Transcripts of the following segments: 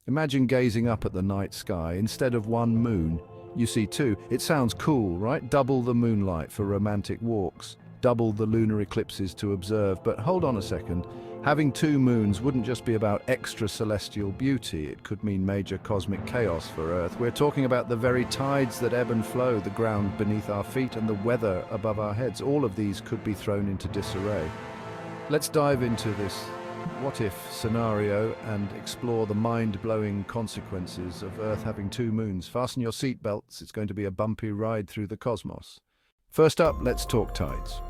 Imagine gazing up at the night sky. Instead of one moon, you see two. It sounds cool, right? Double the moonlight for romantic walks, double the lunar eclipses to observe. But hold on a second. Having two moons wouldn't just be about extra celestial beauty. It could mean major cosmic chaos for Earth. We're talking about the very tides that ebb and flow, the ground beneath our feet and the weather above our heads. All of these could be thrown into disarray. Let's dive into this what-if scenario and explore the mind-blowing consequences of Earth having two moons. Fasten your seatbelts, it's going to be a bumpy ride through the cosmos. First up, let's talk tides.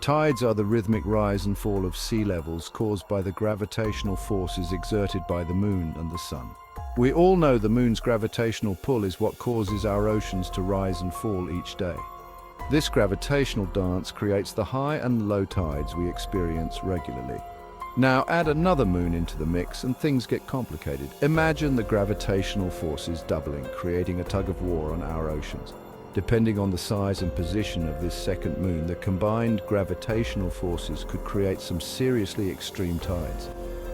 Tides are the rhythmic rise and fall of sea levels caused by the gravitational forces exerted by the moon and the sun. We all know the moon's gravitational pull is what causes our oceans to rise and fall each day. This gravitational dance creates the high and low tides we experience regularly. Now add another moon into the mix and things get complicated. Imagine the gravitational forces doubling, creating a tug-of-war on our oceans. Depending on the size and position of this second moon, the combined gravitational forces could create some seriously extreme tides.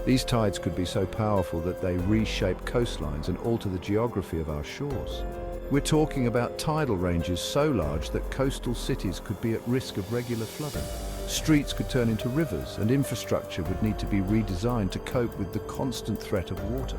These tides could be so powerful that they reshape coastlines and alter the geography of our shores. We're talking about tidal ranges so large that coastal cities could be at risk of regular flooding. Streets could turn into rivers, and infrastructure would need to be redesigned to cope with the constant threat of water.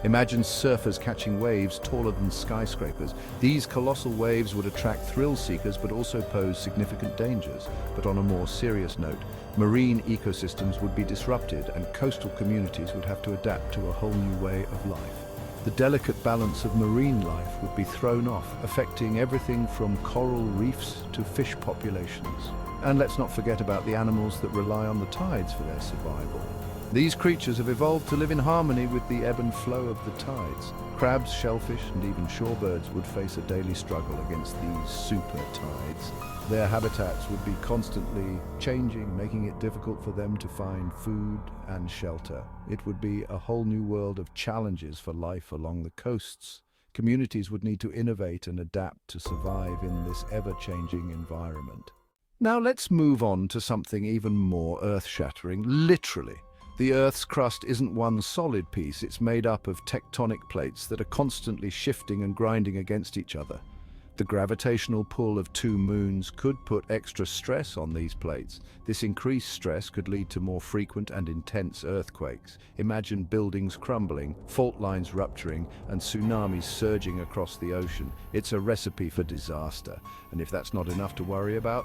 Imagine surfers catching waves taller than skyscrapers. These colossal waves would attract thrill seekers but also pose significant dangers. But on a more serious note, marine ecosystems would be disrupted and coastal communities would have to adapt to a whole new way of life. The delicate balance of marine life would be thrown off, affecting everything from coral reefs to fish populations. And let's not forget about the animals that rely on the tides for their survival. These creatures have evolved to live in harmony with the ebb and flow of the tides. Crabs, shellfish, and even shorebirds would face a daily struggle against these super tides. Their habitats would be constantly changing, making it difficult for them to find food and shelter. It would be a whole new world of challenges for life along the coasts. Communities would need to innovate and adapt to survive in this ever-changing environment. Now let's move on to something even more earth-shattering, literally. The Earth's crust isn't one solid piece, it's made up of tectonic plates that are constantly shifting and grinding against each other. The gravitational pull of two moons could put extra stress on these plates. This increased stress could lead to more frequent and intense earthquakes. Imagine buildings crumbling, fault lines rupturing, and tsunamis surging across the ocean. It's a recipe for disaster. And if that's not enough to worry about,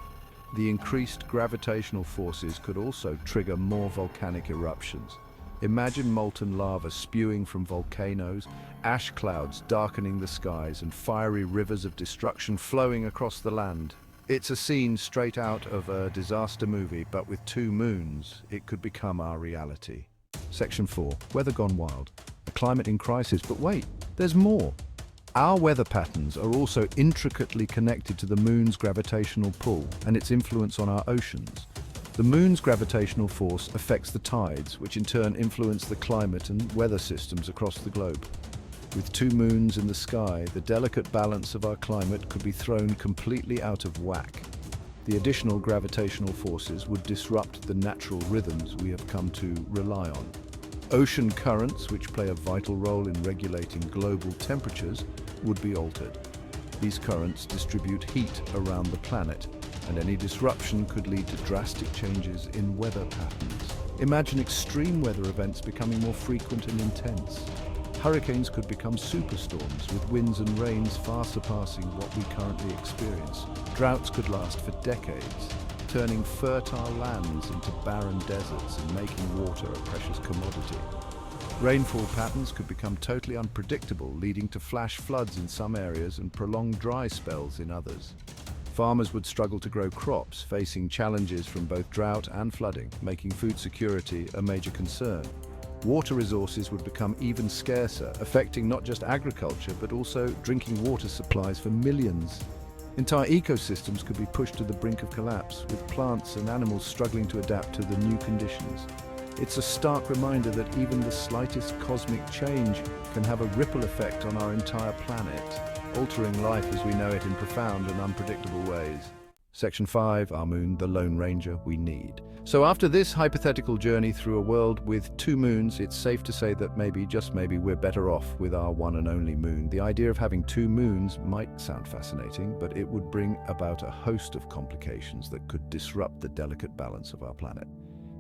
the increased gravitational forces could also trigger more volcanic eruptions. Imagine molten lava spewing from volcanoes, ash clouds darkening the skies, and fiery rivers of destruction flowing across the land. It's a scene straight out of a disaster movie, but with two moons, it could become our reality. Section 4. Weather gone wild. A climate in crisis. But wait, there's more. Our weather patterns are also intricately connected to the moon's gravitational pull and its influence on our oceans. The moon's gravitational force affects the tides, which in turn influence the climate and weather systems across the globe. With two moons in the sky, the delicate balance of our climate could be thrown completely out of whack. The additional gravitational forces would disrupt the natural rhythms we have come to rely on. Ocean currents, which play a vital role in regulating global temperatures, would be altered. These currents distribute heat around the planet, and any disruption could lead to drastic changes in weather patterns. Imagine extreme weather events becoming more frequent and intense. Hurricanes could become superstorms, with winds and rains far surpassing what we currently experience. Droughts could last for decades, turning fertile lands into barren deserts and making water a precious commodity. Rainfall patterns could become totally unpredictable, leading to flash floods in some areas and prolonged dry spells in others. Farmers would struggle to grow crops, facing challenges from both drought and flooding, making food security a major concern. Water resources would become even scarcer, affecting not just agriculture but also drinking water supplies for millions. Entire ecosystems could be pushed to the brink of collapse, with plants and animals struggling to adapt to the new conditions. It's a stark reminder that even the slightest cosmic change can have a ripple effect on our entire planet, altering life as we know it in profound and unpredictable ways. Section 5, our moon, the Lone Ranger we need. So after this hypothetical journey through a world with two moons, it's safe to say that maybe, just maybe, we're better off with our one and only moon. The idea of having two moons might sound fascinating, but it would bring about a host of complications that could disrupt the delicate balance of our planet.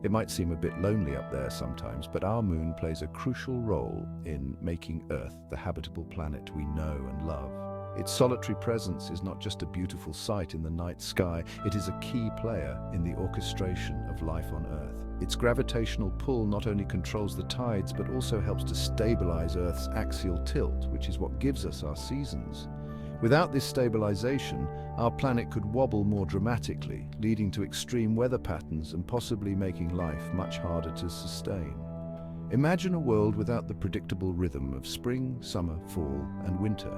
It might seem a bit lonely up there sometimes, but our moon plays a crucial role in making Earth the habitable planet we know and love. Its solitary presence is not just a beautiful sight in the night sky, it is a key player in the orchestration of life on Earth. Its gravitational pull not only controls the tides, but also helps to stabilize Earth's axial tilt, which is what gives us our seasons. Without this stabilization, our planet could wobble more dramatically, leading to extreme weather patterns and possibly making life much harder to sustain. Imagine a world without the predictable rhythm of spring, summer, fall, and winter.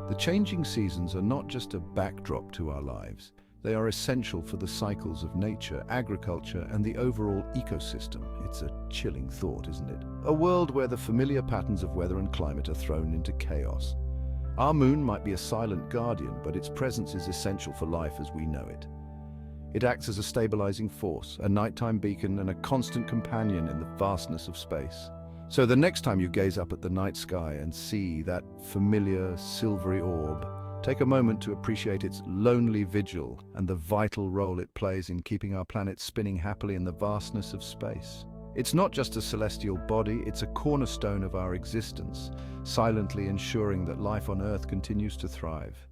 The changing seasons are not just a backdrop to our lives. They are essential for the cycles of nature, agriculture, and the overall ecosystem. It's a chilling thought, isn't it? A world where the familiar patterns of weather and climate are thrown into chaos. Our moon might be a silent guardian, but its presence is essential for life as we know it. It acts as a stabilizing force, a nighttime beacon, and a constant companion in the vastness of space. So the next time you gaze up at the night sky and see that familiar silvery orb, take a moment to appreciate its lonely vigil and the vital role it plays in keeping our planet spinning happily in the vastness of space. It's not just a celestial body, it's a cornerstone of our existence, silently ensuring that life on Earth continues to thrive.